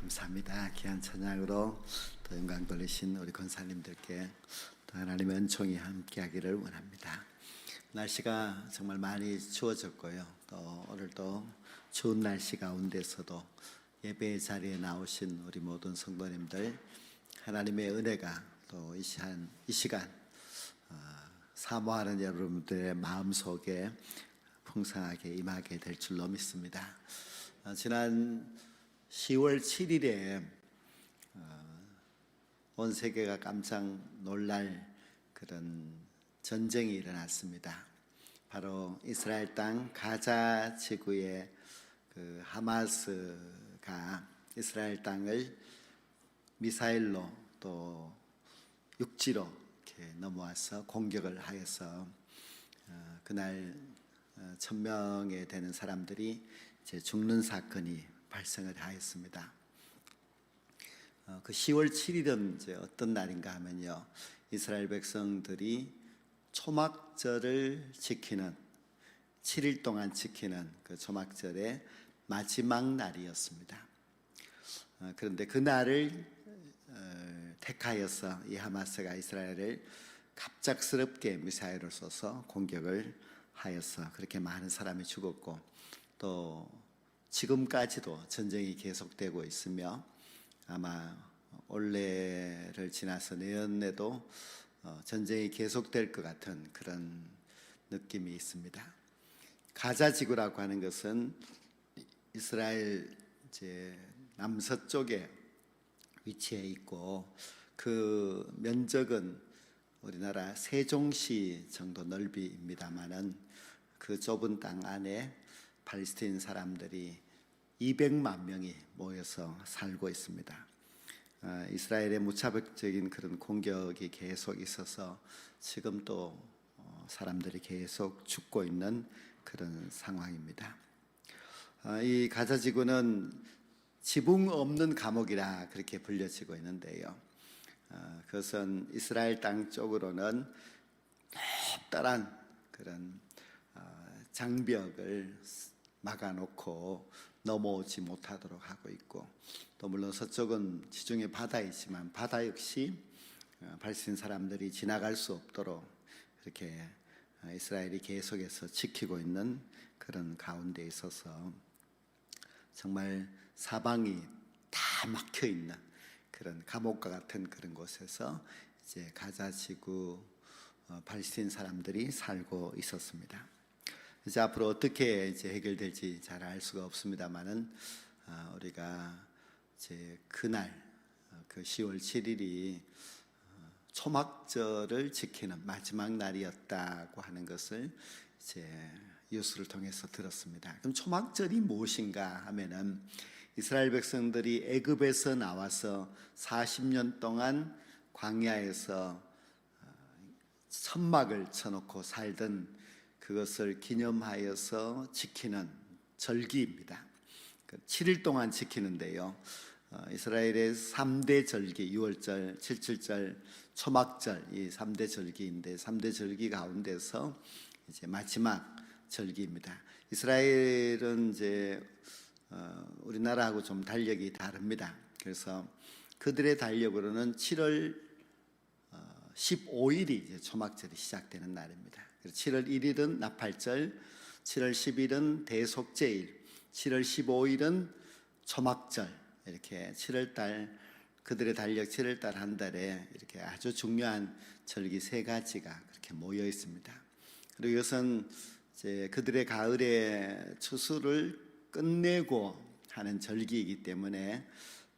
감사합니다. 귀한 찬양으로 또 영광 돌리신 우리 권사님들께 또 하나님의 은총이 함께하기를 원합니다. 날씨가 정말 많이 추워졌고요. 또 오늘도 추운 날씨 가운데서도 예배 자리에 나오신 우리 모든 성도님들, 하나님의 은혜가 또 이 시간 사모하는 여러분들의 마음속에 풍성하게 임하게 될 줄로 믿습니다. 지난 10월 7일에 온 세계가 깜짝 놀랄 그런 전쟁이 일어났습니다. 바로 이스라엘 땅 가자 지구의 그 하마스가 이스라엘 땅을 미사일로 또 육지로 이렇게 넘어와서 공격을 하여서 그날 1000명에 되는 사람들이 이제 죽는 사건이 발생을 하였습니다. 그 10월 7일은 이제 어떤 날인가 하면요, 이스라엘 백성들이 초막절을 지키는 7일 동안 지키는 그 초막절의 마지막 날이었습니다. 그런데 그 날을 택하여서 이 하마스가 이스라엘을 갑작스럽게 미사일을 쏘서 공격을 하여서 그렇게 많은 사람이 죽었고, 또 지금까지도 전쟁이 계속되고 있으며 아마 올해를 지나서 내년에도 전쟁이 계속될 것 같은 그런 느낌이 있습니다. 가자 지구라고 하는 것은 이스라엘 이제 남서쪽에 위치해 있고, 그 면적은 우리나라 세종시 정도 넓이입니다만은 그 좁은 땅 안에 팔레스타인 사람들이 200만 명이 모여서 살고 있습니다. 이스라엘의 무차별적인 그런 공격이 계속 있어서 지금 또 사람들이 계속 죽고 있는 그런 상황입니다. 이 가자 지구는 지붕 없는 감옥이라 그렇게 불려지고 있는데요, 그것은 이스라엘 땅 쪽으로는 높다란 그런 장벽을 막아놓고 넘어오지 못하도록 하고 있고, 또 물론 서쪽은 지중해 바다이지만 바다 역시 팔레스타인 사람들이 지나갈 수 없도록 이렇게 이스라엘이 계속해서 지키고 있는 그런 가운데 있어서 정말 사방이 다 막혀 있는 그런 감옥과 같은 그런 곳에서 이제 가자 지구 팔레스타인 사람들이 살고 있었습니다. 이제 앞으로 어떻게 이제 해결될지 잘 알 수가 없습니다만은 우리가 이제 그날 그 10월 7일이 초막절을 지키는 마지막 날이었다고 하는 것을 이제 뉴스를 통해서 들었습니다. 그럼 초막절이 무엇인가 하면은 이스라엘 백성들이 애굽에서 나와서 40년 동안 광야에서 천막을 쳐놓고 살던 그것을 기념하여서 지키는 절기입니다. 7일 동안 지키는데요, 이스라엘의 3대 절기, 6월절, 7.7절, 초막절, 이 3대 절기인데 3대 절기 가운데서 이제 마지막 절기입니다. 이스라엘은 이제 우리나라하고 좀 달력이 다릅니다. 그래서 그들의 달력으로는 7월 15일이 이제 초막절이 시작되는 날입니다. 7월 1일은 나팔절, 7월 10일은 대속제일, 7월 15일은 초막절, 이렇게 7월달 그들의 달력 7월달 한 달에 이렇게 아주 중요한 절기 세 가지가 그렇게 모여 있습니다. 그리고 이것은 이제 그들의 가을의 추수를 끝내고 하는 절기이기 때문에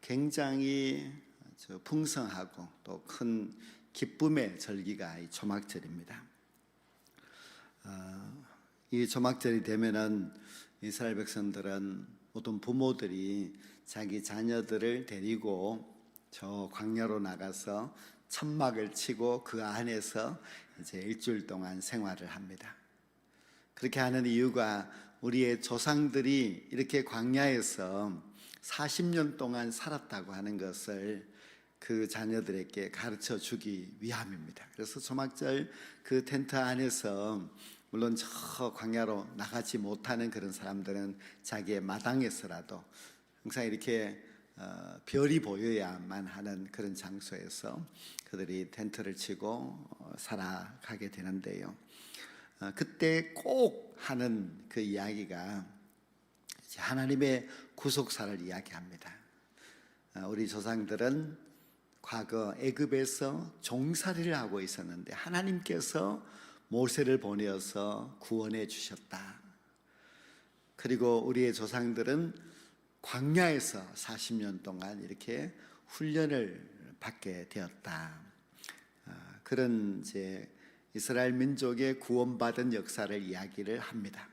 굉장히 풍성하고 또 큰 기쁨의 절기가 이 초막절입니다. 이 초막절이 되면은 이스라엘 백성들은 모든 부모들이 자기 자녀들을 데리고 저 광야로 나가서 천막을 치고 그 안에서 이제 일주일 동안 생활을 합니다. 그렇게 하는 이유가 우리의 조상들이 이렇게 광야에서 40년 동안 살았다고 하는 것을 그 자녀들에게 가르쳐 주기 위함입니다. 그래서 초막절 그 텐트 안에서 물론 저 광야로 나가지 못하는 그런 사람들은 자기의 마당에서라도 항상 이렇게 별이 보여야만 하는 그런 장소에서 그들이 텐트를 치고 살아가게 되는데요. 그때 꼭 하는 그 이야기가 하나님의 구속사를 이야기합니다. 우리 조상들은 과거 애굽에서 종살이를 하고 있었는데 하나님께서 모세를 보내어서 구원해 주셨다. 그리고 우리의 조상들은 광야에서 40년 동안 이렇게 훈련을 받게 되었다. 그런 이제 이스라엘 민족의 구원받은 역사를 이야기를 합니다.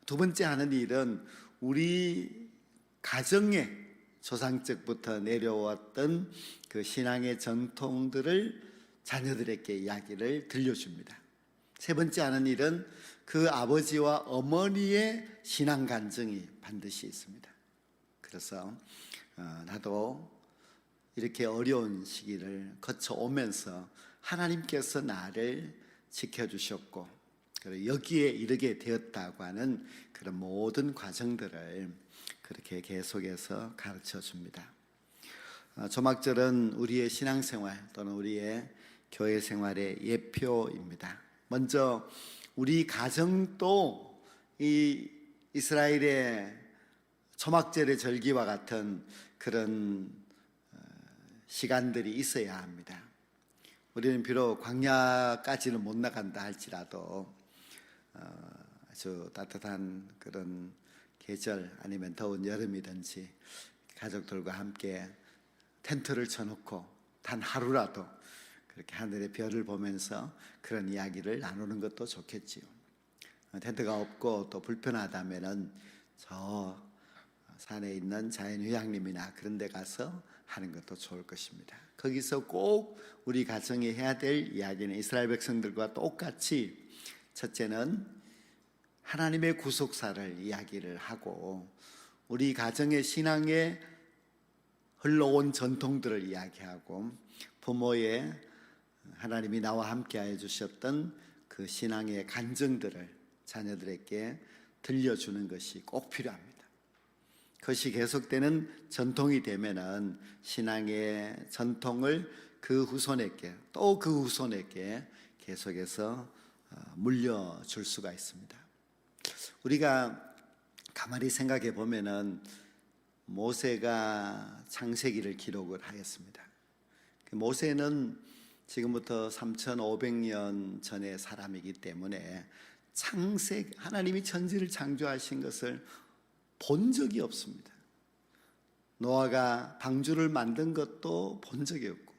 두 번째 하는 일은 우리 가정에 조상적부터 내려왔던 그 신앙의 전통들을 자녀들에게 이야기를 들려줍니다. 세 번째 하는 일은 그 아버지와 어머니의 신앙 간증이 반드시 있습니다. 그래서 나도 이렇게 어려운 시기를 거쳐오면서 하나님께서 나를 지켜주셨고 그리고 여기에 이르게 되었다고 하는 그런 모든 과정들을 그렇게 계속해서 가르쳐 줍니다. 조막절은 우리의 신앙생활 또는 우리의 교회 생활의 예표입니다. 먼저 우리 가정도 이 이스라엘의 초막절의 절기와 같은 그런 시간들이 있어야 합니다. 우리는 비록 광야까지는 못 나간다 할지라도 아주 따뜻한 그런 계절 아니면 더운 여름이든지 가족들과 함께 텐트를 쳐놓고 단 하루라도 그렇게 하늘의 별을 보면서 그런 이야기를 나누는 것도 좋겠지요. 텐트가 없고 또 불편하다면은 저 산에 있는 자연휴양림이나 그런 데 가서 하는 것도 좋을 것입니다. 거기서 꼭 우리 가정이 해야 될 이야기는 이스라엘 백성들과 똑같이 첫째는 하나님의 구속사를 이야기를 하고 우리 가정의 신앙에 흘러온 전통들을 이야기하고 부모의 하나님이 나와 함께하여 주셨던 그 신앙의 간증들을 자녀들에게 들려주는 것이 꼭 필요합니다. 그것이 계속되는 전통이 되면은 신앙의 전통을 그 후손에게 또 그 후손에게 계속해서 물려줄 수가 있습니다. 우리가 가만히 생각해 보면은 모세가 창세기를 기록을 하였습니다. 모세는 지금부터 3,500년 전의 사람이기 때문에 하나님이 천지를 창조하신 것을 본 적이 없습니다. 노아가 방주를 만든 것도 본 적이 없고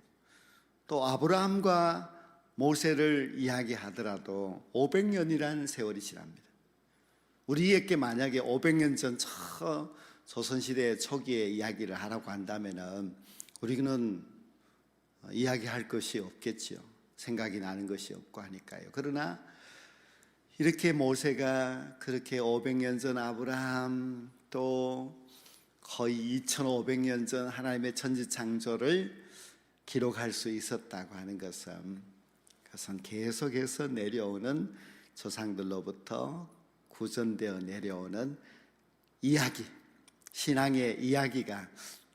또 아브라함과 모세를 이야기하더라도 500년이라는 세월이 지납니다. 우리에게 만약에 500년 전 조선시대 초기에 이야기를 하라고 한다면 우리는 이야기할 것이 없겠지요. 생각이 나는 것이 없고 하니까요. 그러나 이렇게 모세가 그렇게 500년 전 아브라함 또 거의 2500년 전 하나님의 천지창조를 기록할 수 있었다고 하는 것은 그것은 계속해서 내려오는 조상들로부터 구전되어 내려오는 이야기, 신앙의 이야기가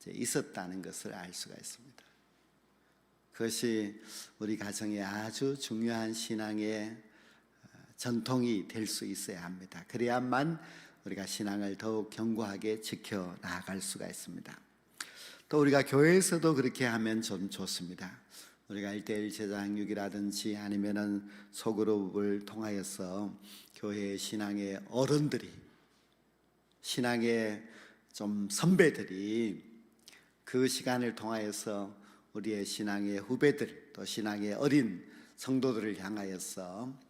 있었다는 것을 알 수가 있습니다. 그것이 우리 가정에 아주 중요한 신앙의 전통이 될 수 있어야 합니다. 그래야만 우리가 신앙을 더욱 견고하게 지켜 나아갈 수가 있습니다. 또 우리가 교회에서도 그렇게 하면 좀 좋습니다. 우리가 1:1 제자양육이라든지 아니면은 소그룹을 통하여서 교회의 신앙의 어른들이 신앙의 좀 선배들이 그 시간을 통하여서 우리의 신앙의 후배들 또 신앙의 어린 성도들을 향하여서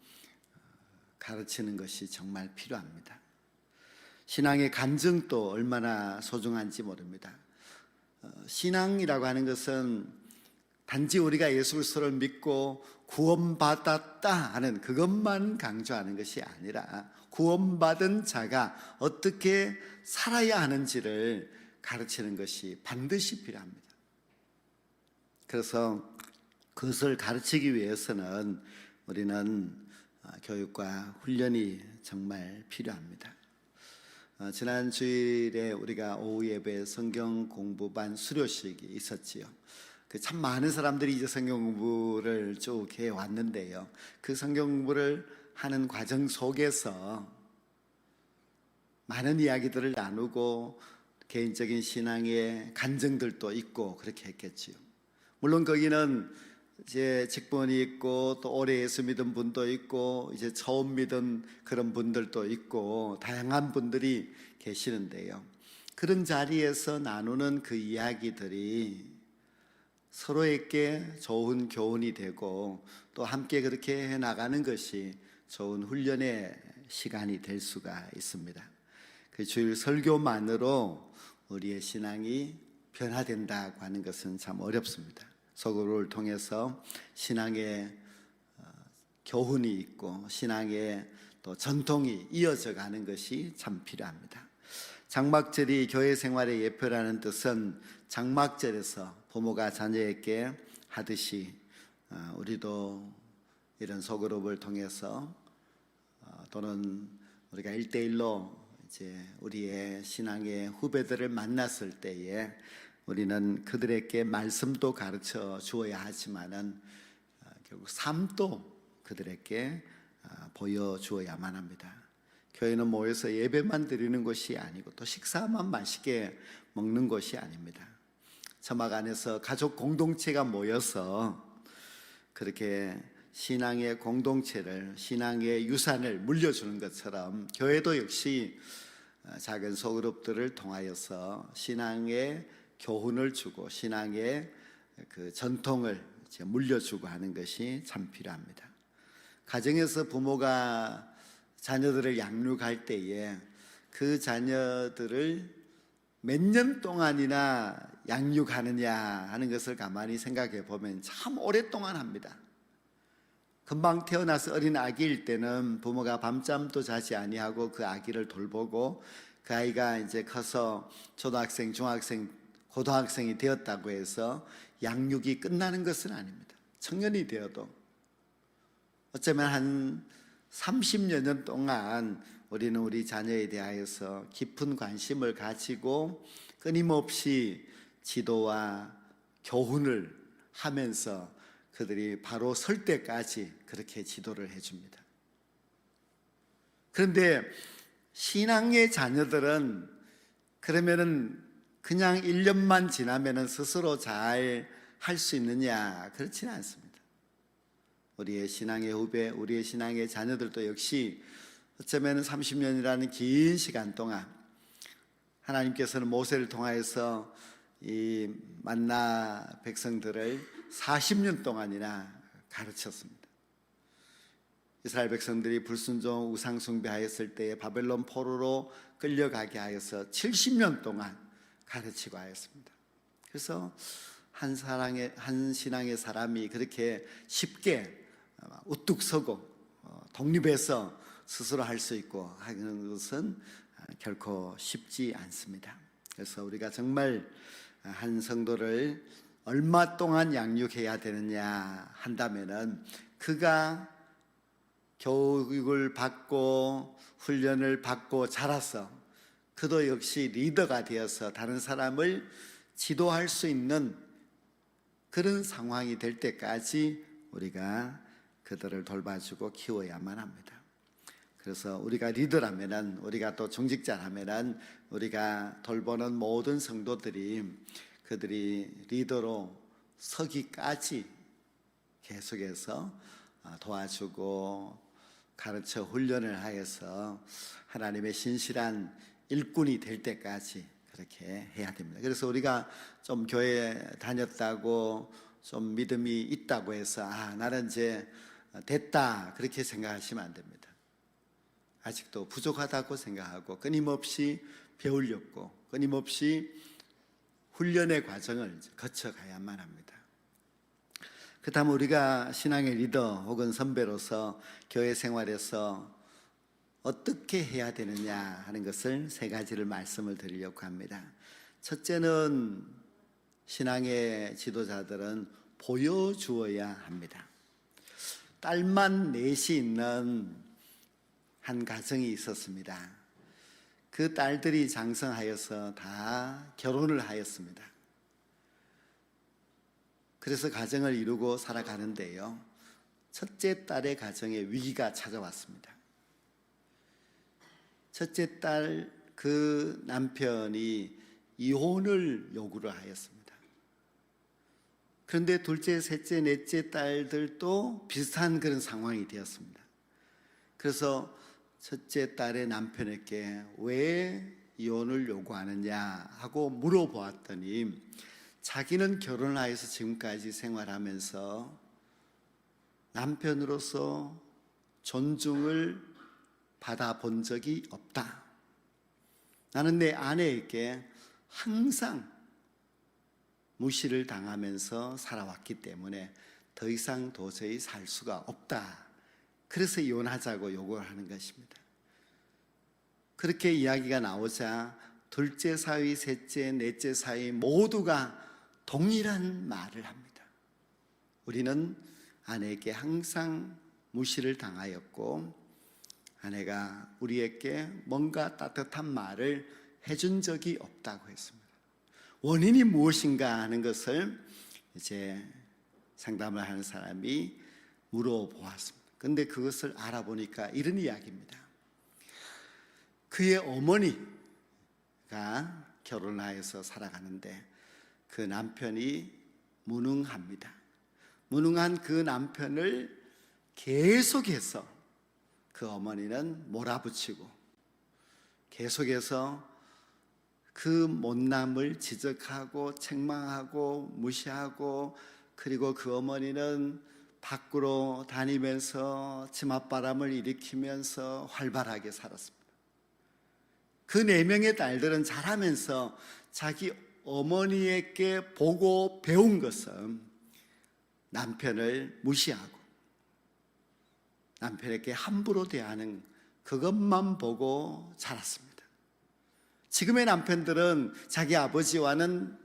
가르치는 것이 정말 필요합니다. 신앙의 간증도 얼마나 소중한지 모릅니다. 신앙이라고 하는 것은 단지 우리가 예수 그리스도를 믿고 구원받았다 하는 그것만 강조하는 것이 아니라 구원받은 자가 어떻게 살아야 하는지를 가르치는 것이 반드시 필요합니다. 그래서 그것을 가르치기 위해서는 우리는 교육과 훈련이 정말 필요합니다. 지난 주일에 우리가 오후 예배 성경 공부반 수료식이 있었지요. 참 많은 사람들이 이제 성경 공부를 쭉 해 왔는데요. 그 성경 공부를 하는 과정 속에서 많은 이야기들을 나누고 개인적인 신앙의 간증들도 있고 그렇게 했겠지요. 물론 거기는 이제 직분이 있고 또 오래 예수 믿은 분도 있고 이제 처음 믿은 그런 분들도 있고 다양한 분들이 계시는데요. 그런 자리에서 나누는 그 이야기들이 서로에게 좋은 교훈이 되고 또 함께 그렇게 해나가는 것이 좋은 훈련의 시간이 될 수가 있습니다. 그 주일 설교만으로 우리의 신앙이 변화된다고 하는 것은 참 어렵습니다. 설교를 통해서 신앙의 교훈이 있고 신앙의 또 전통이 이어져 가는 것이 참 필요합니다. 장막절이 교회 생활의 예표라는 뜻은 장막절에서 부모가 자녀에게 하듯이 우리도 이런 소그룹을 통해서 또는 우리가 1대1로 이제 우리의 신앙의 후배들을 만났을 때에 우리는 그들에게 말씀도 가르쳐 주어야 하지만은 결국 삶도 그들에게 보여주어야만 합니다. 교회는 모여서 예배만 드리는 것이 아니고 또 식사만 맛있게 먹는 것이 아닙니다. 처막 안에서 가족 공동체가 모여서 그렇게 신앙의 공동체를, 신앙의 유산을 물려주는 것처럼 교회도 역시 작은 소그룹들을 통하여서 신앙의 교훈을 주고 신앙의 그 전통을 이제 물려주고 하는 것이 참 필요합니다. 가정에서 부모가 자녀들을 양육할 때에 그 자녀들을 몇 년 동안이나 양육하느냐 하는 것을 가만히 생각해 보면 참 오랫동안 합니다. 금방 태어나서 어린 아기일 때는 부모가 밤잠도 자지 아니하고 그 아기를 돌보고 그 아이가 이제 커서 초등학생, 중학생, 고등학생이 되었다고 해서 양육이 끝나는 것은 아닙니다. 청년이 되어도 어쩌면 한 30여 년 동안 우리는 우리 자녀에 대하여서 깊은 관심을 가지고 끊임없이 지도와 교훈을 하면서 그들이 바로 설 때까지 그렇게 지도를 해줍니다. 그런데 신앙의 자녀들은 그러면은 그냥 1년만 지나면은 스스로 잘 할 수 있느냐? 그렇지는 않습니다. 우리의 신앙의 후배, 우리의 신앙의 자녀들도 역시 어쩌면 30년이라는 긴 시간 동안 하나님께서는 모세를 통하여서 이 만나 백성들을 40년 동안이나 가르쳤습니다. 이스라엘 백성들이 불순종 우상 숭배하였을 때에 바벨론 포로로 끌려가게 하여서 70년 동안 가르치고 하였습니다. 그래서 한 신앙의 사람이 그렇게 쉽게 우뚝 서고 독립해서 스스로 할 수 있고 하는 것은 결코 쉽지 않습니다. 그래서 우리가 정말 한 성도를 얼마 동안 양육해야 되느냐 한다면은 그가 교육을 받고 훈련을 받고 자라서 그도 역시 리더가 되어서 다른 사람을 지도할 수 있는 그런 상황이 될 때까지 우리가 그들을 돌봐주고 키워야만 합니다. 그래서 우리가 리더라면은, 우리가 또 정직자라면은 우리가 돌보는 모든 성도들이 그들이 리더로 서기까지 계속해서 도와주고 가르쳐 훈련을 하여서 하나님의 신실한 일꾼이 될 때까지 그렇게 해야 됩니다. 그래서 우리가 좀 교회 다녔다고 좀 믿음이 있다고 해서 나는 이제 됐다 그렇게 생각하시면 안 됩니다. 아직도 부족하다고 생각하고 끊임없이 배우려고 끊임없이 훈련의 과정을 거쳐가야만 합니다. 그 다음 우리가 신앙의 리더 혹은 선배로서 교회 생활에서 어떻게 해야 되느냐 하는 것을 세 가지를 말씀을 드리려고 합니다. 첫째는 신앙의 지도자들은 보여주어야 합니다. 딸만 넷이 있는 한 가정이 있었습니다. 그 딸들이 장성하여서 다 결혼을 하였습니다. 그래서 가정을 이루고 살아가는데요, 첫째 딸의 가정에 위기가 찾아왔습니다. 첫째 딸 그 남편이 이혼을 요구를 하였습니다. 그런데 둘째, 셋째, 넷째 딸들도 비슷한 그런 상황이 되었습니다. 그래서 첫째 딸의 남편에게 왜 이혼을 요구하느냐 하고 물어보았더니 자기는 결혼을 하여서 지금까지 생활하면서 남편으로서 존중을 받아본 적이 없다. 나는 내 아내에게 항상 무시를 당하면서 살아왔기 때문에 더 이상 도저히 살 수가 없다. 그래서 이혼하자고 요구를 하는 것입니다. 그렇게 이야기가 나오자 둘째 사위, 셋째, 넷째 사위 모두가 동일한 말을 합니다. 우리는 아내에게 항상 무시를 당하였고 아내가 우리에게 뭔가 따뜻한 말을 해준 적이 없다고 했습니다. 원인이 무엇인가 하는 것을 이제 상담을 하는 사람이 물어보았습니다. 그런데 그것을 알아보니까 이런 이야기입니다. 그의 어머니가 결혼을 하여서 살아가는데 그 남편이 무능합니다. 무능한 그 남편을 계속해서 그 어머니는 몰아붙이고 계속해서 그 못남을 지적하고 책망하고 무시하고, 그리고 그 어머니는 밖으로 다니면서 치맛바람을 일으키면서 활발하게 살았습니다. 그 4명의 딸들은 자라면서 자기 어머니에게 보고 배운 것은 남편을 무시하고 남편에게 함부로 대하는 그것만 보고 자랐습니다. 지금의 남편들은 자기 아버지와는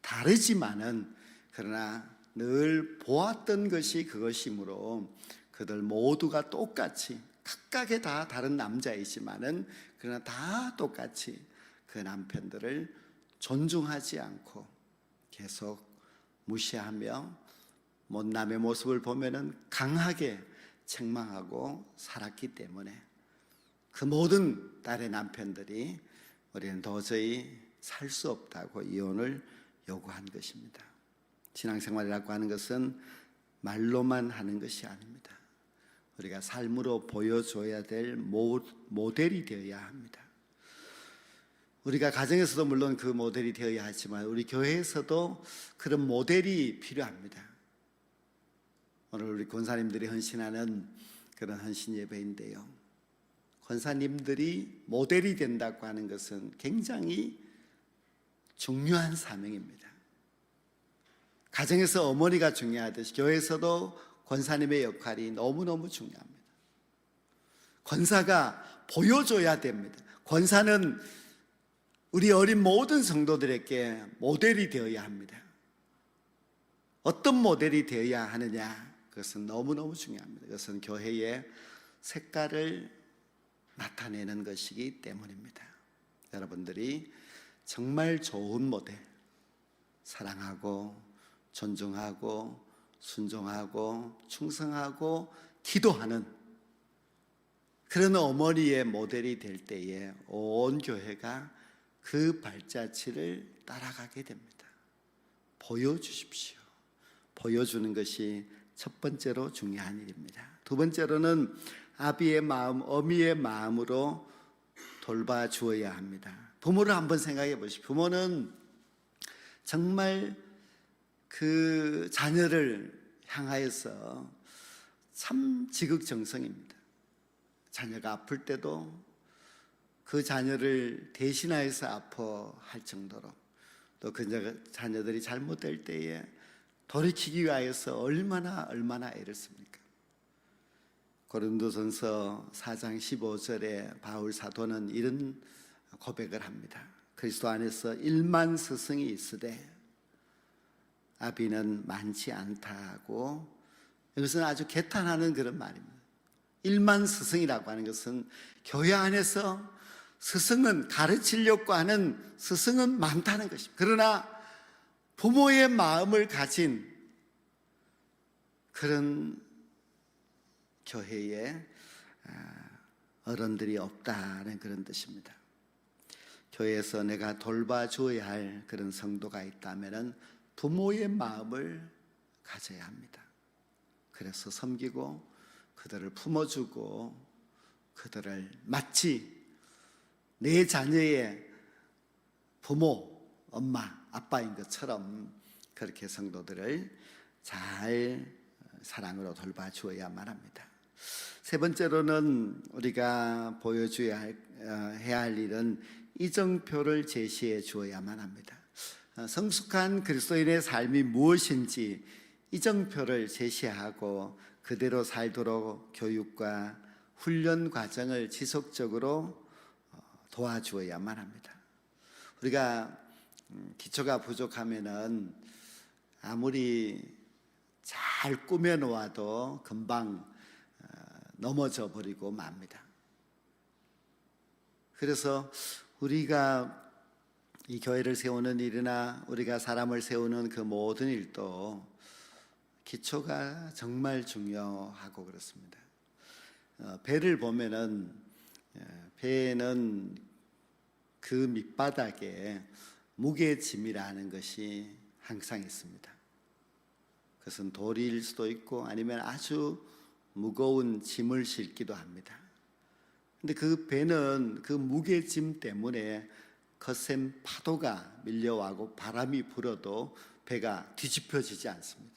다르지만은 그러나 늘 보았던 것이 그것이므로 그들 모두가 똑같이, 각각의 다 다른 남자이지만은 그러나 다 똑같이 그 남편들을 존중하지 않고 계속 무시하며 못남의 모습을 보면은 강하게 책망하고 살았기 때문에 그 모든 딸의 남편들이 우리는 도저히 살 수 없다고 이혼을 요구한 것입니다. 신앙생활이라고 하는 것은 말로만 하는 것이 아닙니다. 우리가 삶으로 보여줘야 될 모델이 되어야 합니다. 우리가 가정에서도 물론 그 모델이 되어야 하지만 우리 교회에서도 그런 모델이 필요합니다. 오늘 우리 권사님들이 헌신하는 그런 헌신 예배인데요, 권사님들이 모델이 된다고 하는 것은 굉장히 중요한 사명입니다. 가정에서 어머니가 중요하듯이 교회에서도 권사님의 역할이 너무너무 중요합니다. 권사가 보여줘야 됩니다. 권사는 우리 어린 모든 성도들에게 모델이 되어야 합니다. 어떤 모델이 되어야 하느냐, 그것은 너무너무 중요합니다. 그것은 교회의 색깔을 나타내는 것이기 때문입니다. 여러분들이 정말 좋은 모델, 사랑하고 존중하고 순종하고 충성하고 기도하는 그런 어머니의 모델이 될 때에 온 교회가 그 발자취를 따라가게 됩니다. 보여주십시오. 보여주는 것이 첫 번째로 중요한 일입니다. 두 번째로는 아비의 마음, 어미의 마음으로 돌봐주어야 합니다. 부모를 한번 생각해 보십시오. 부모는 정말 그 자녀를 향하여서 참 지극정성입니다. 자녀가 아플 때도 그 자녀를 대신하여서 아파할 정도로, 또 그 자녀들이 잘못될 때에 돌이키기 위하여서 얼마나 애를 씁니까? 고린도전서 4장 15절에 바울 사도는 이런 고백을 합니다. 그리스도 안에서 1만 스승이 있으되 아비는 많지 않다고. 이것은 아주 개탄하는 그런 말입니다. 1만 스승이라고 하는 것은 교회 안에서 스승은 가르치려고 하는 스승은 많다는 것입니다. 그러나 부모의 마음을 가진 그런 교회에 어른들이 없다는 그런 뜻입니다. 교회에서 내가 돌봐줘야 할 그런 성도가 있다면 부모의 마음을 가져야 합니다. 그래서 섬기고 그들을 품어주고 그들을 마치 내 자녀의 부모, 엄마, 아빠인 것처럼 그렇게 성도들을 잘 사랑으로 돌봐주어야만 합니다. 세 번째로는 우리가 해야 할 일은 이정표를 제시해 주어야만 합니다. 성숙한 그리스도인의 삶이 무엇인지 이정표를 제시하고 그대로 살도록 교육과 훈련 과정을 지속적으로 도와주어야만 합니다. 우리가 기초가 부족하면은 아무리 잘 꾸며 놓아도 금방 넘어져 버리고 맙니다. 그래서 우리가 이 교회를 세우는 일이나 우리가 사람을 세우는 그 모든 일도 기초가 정말 중요하고 그렇습니다. 배를 보면은 배에는 그 밑바닥에 무게짐이라는 것이 항상 있습니다. 그것은 돌일 수도 있고 아니면 아주 무거운 짐을 싣기도 합니다. 근데 그 배는 그 무게짐 때문에 거센 파도가 밀려와고 바람이 불어도 배가 뒤집혀지지 않습니다.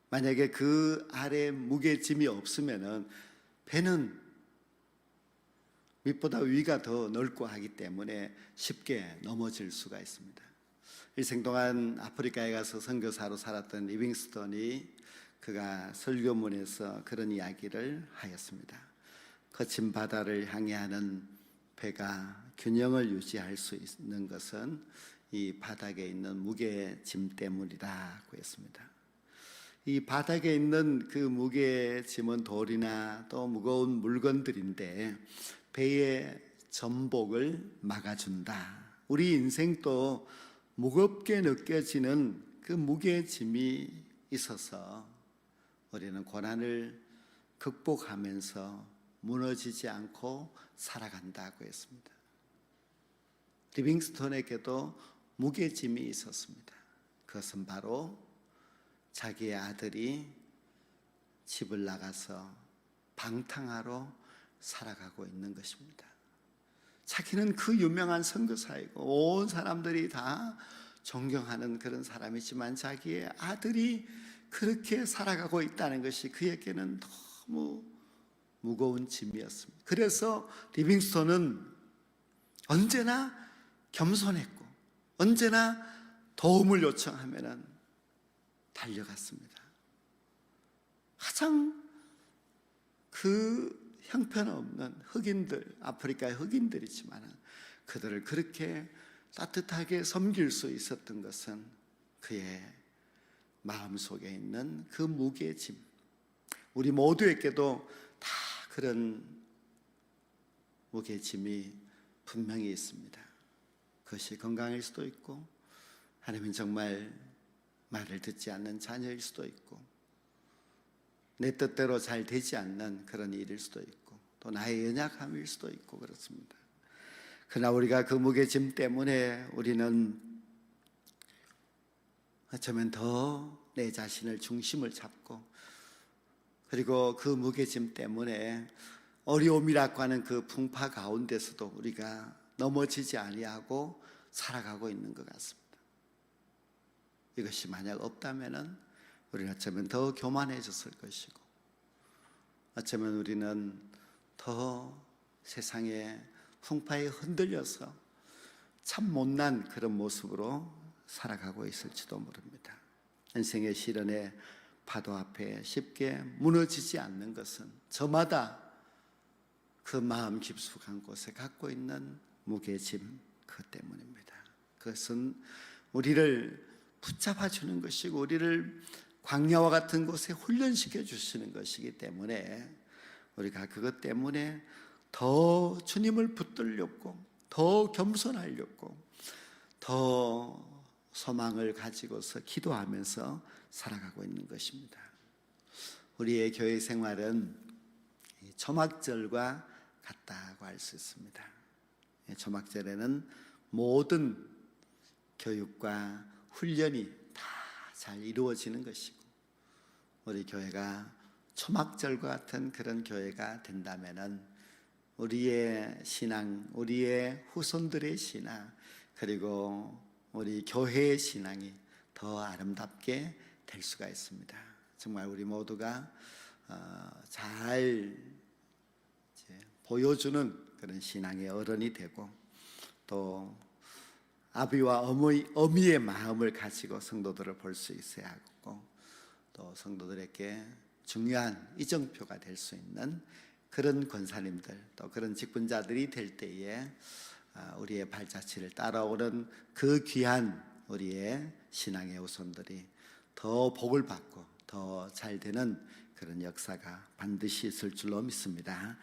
만약에 그 아래 무게짐이 없으면은 배는 밑보다 위가 더 넓고 하기 때문에 쉽게 넘어질 수가 있습니다. 일생 동안 아프리카에 가서 선교사로 살았던 리빙스턴이 그가 설교문에서 그런 이야기를 하였습니다. 거친 바다를 향해 하는 배가 균형을 유지할 수 있는 것은 이 바닥에 있는 무게짐 때문이라고 했습니다. 이 바닥에 있는 그 무게짐은 돌이나 또 무거운 물건들인데 배의 전복을 막아준다. 우리 인생도 무겁게 느껴지는 그 무게짐이 있어서 우리는 고난을 극복하면서 무너지지 않고 살아간다고 했습니다. 리빙스턴에게도 무게짐이 있었습니다. 그것은 바로 자기의 아들이 집을 나가서 방탕하러 살아가고 있는 것입니다. 자기는 그 유명한 선교사이고 온 사람들이 다 존경하는 그런 사람이지만 자기의 아들이 그렇게 살아가고 있다는 것이 그에게는 너무 무거운 짐이었습니다. 그래서 리빙스턴은 언제나 겸손했고 언제나 도움을 요청하면 달려갔습니다. 가장 그 형편없는 흑인들, 아프리카의 흑인들이지만 그들을 그렇게 따뜻하게 섬길 수 있었던 것은 그의 마음속에 있는 그 무게짐, 우리 모두에게도 다 그런 무게짐이 분명히 있습니다. 그것이 건강일 수도 있고 아니면 정말 말을 듣지 않는 자녀일 수도 있고 내 뜻대로 잘 되지 않는 그런 일일 수도 있고 또 나의 연약함일 수도 있고 그렇습니다. 그러나 우리가 그 무게짐 때문에 우리는 어쩌면 더 내 자신을 중심을 잡고 그리고 그 무게짐 때문에 어려움이라고 하는 그 풍파 가운데서도 우리가 넘어지지 아니하고 살아가고 있는 것 같습니다. 이것이 만약 없다면 우리는 어쩌면 더 교만해졌을 것이고 어쩌면 우리는 더 세상의 풍파에 흔들려서 참 못난 그런 모습으로 살아가고 있을지도 모릅니다. 인생의 시련의 파도 앞에 쉽게 무너지지 않는 것은 저마다 그 마음 깊숙한 곳에 갖고 있는 무게짐 그 때문입니다. 그것은 우리를 붙잡아 주는 것이고 우리를 광야와 같은 곳에 훈련시켜 주시는 것이기 때문에 우리가 그것 때문에 더 주님을 붙들려고, 더 겸손하려고, 더 소망을 가지고서 기도하면서 살아가고 있는 것입니다. 우리의 교회 생활은 초막절과 같다고 할 수 있습니다. 초막절에는 모든 교육과 훈련이 다 잘 이루어지는 것이고, 우리 교회가 초막절과 같은 그런 교회가 된다면은 우리의 신앙, 우리의 후손들의 신앙, 그리고 우리 교회의 신앙이 더 아름답게 될 수가 있습니다. 정말 우리 모두가 잘 보여주는 그런 신앙의 어른이 되고, 또 아비와 어미의 마음을 가지고 성도들을 볼 수 있어야 하고, 또 성도들에게 중요한 이정표가 될 수 있는 그런 권사님들, 또 그런 직분자들이 될 때에 우리의 발자취를 따라오는 그 귀한 우리의 신앙의 후손들이 더 복을 받고 더 잘 되는 그런 역사가 반드시 있을 줄로 믿습니다.